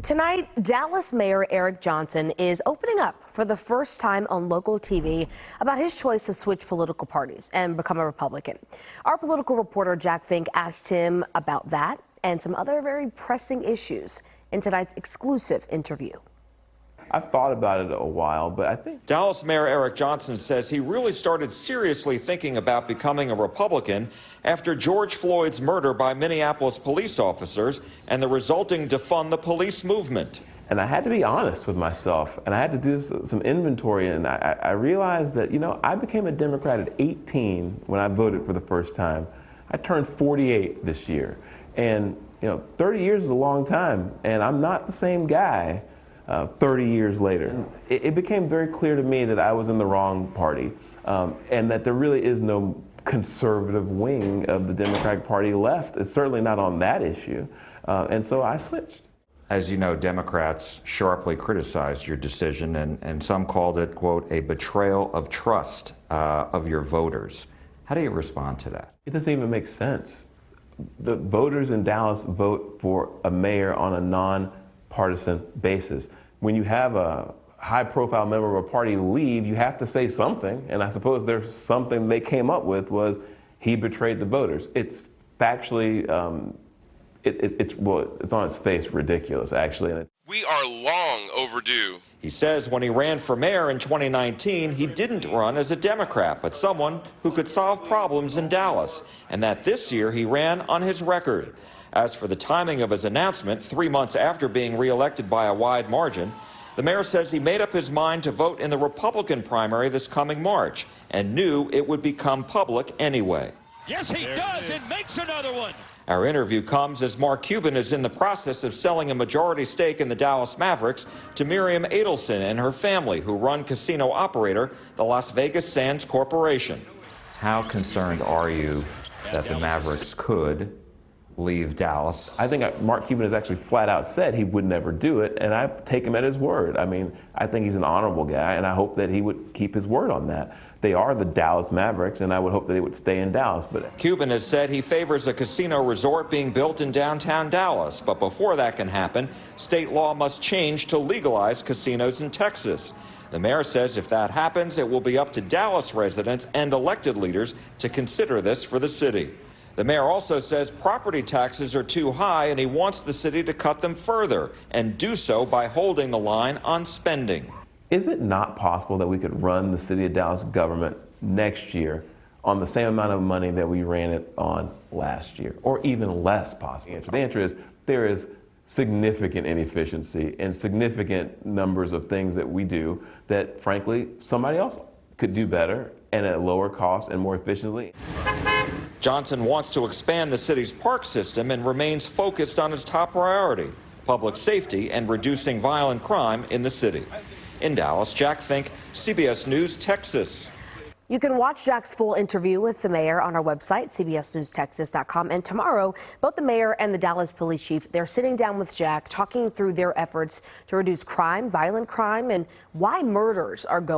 Tonight, Dallas Mayor Eric Johnson is opening up for the first time on local TV about his choice to switch political parties and become a Republican. Our political reporter Jack Fink asked him about that and some other very pressing issues in tonight's exclusive interview. I've thought about it a while, but I think Dallas Mayor Eric Johnson says he really started seriously thinking about becoming a Republican after George Floyd's murder by Minneapolis police officers and the resulting defund the police movement. And I had to be honest with myself, and I had to do some inventory, and I realized that, I became a Democrat at 18 when I voted for the first time. I turned 48 this year, and 30 years is a long time, and I'm not the same guy 30 years later. It became very clear to me that I was in the wrong party, and that there really is no conservative wing of the Democratic Party left. It's certainly not on that issue, and so I switched. As you know, Democrats sharply criticized your decision, and some called it, quote, a betrayal of trust of your voters. How do you respond to that? It doesn't even make sense. The voters in Dallas vote for a mayor on a non-partisan basis. When you have a high-profile member of a party leave, you have to say something, and I suppose there's something they came up with was he betrayed the voters. It's factually, it's on its face ridiculous, actually. We are long overdue. He says when he ran for mayor in 2019, he didn't run as a Democrat, but someone who could solve problems in Dallas, and that this year he ran on his record. As for the timing of his announcement, 3 months after being reelected by a wide margin, the mayor says he made up his mind to vote in the Republican primary this coming March and knew it would become public anyway. Yes, he does, and makes another one. Our interview comes as Mark Cuban is in the process of selling a majority stake in the Dallas Mavericks to Miriam Adelson and her family, who run casino operator the Las Vegas Sands Corporation. How concerned are you that the Mavericks could leave Dallas? I think Mark Cuban has actually flat out said he would never do it, and I take him at his word. I mean, I think he's an honorable guy, and I hope that he would keep his word on that. They are the Dallas Mavericks, and I would hope that they would stay in Dallas. But Cuban has said he favors a casino resort being built in downtown Dallas, but before that can happen, state law must change to legalize casinos in Texas. The mayor says if that happens, it will be up to Dallas residents and elected leaders to consider this for the city. The mayor also says property taxes are too high, and he wants the city to cut them further and do so by holding the line on spending. Is it not possible that we could run the city of Dallas government next year on the same amount of money that we ran it on last year, or even less possible? The answer is there is significant inefficiency and significant numbers of things that we do that, frankly, somebody else could do better and at a lower cost and more efficiently. Johnson wants to expand the city's park system and remains focused on his top priority, public safety and reducing violent crime in the city. In Dallas, Jack Fink, CBS News, Texas. You can watch Jack's full interview with the mayor on our website, cbsnewstexas.com. And tomorrow, both the mayor and the Dallas police chief, they're sitting down with Jack, talking through their efforts to reduce crime, violent crime, and why murders are going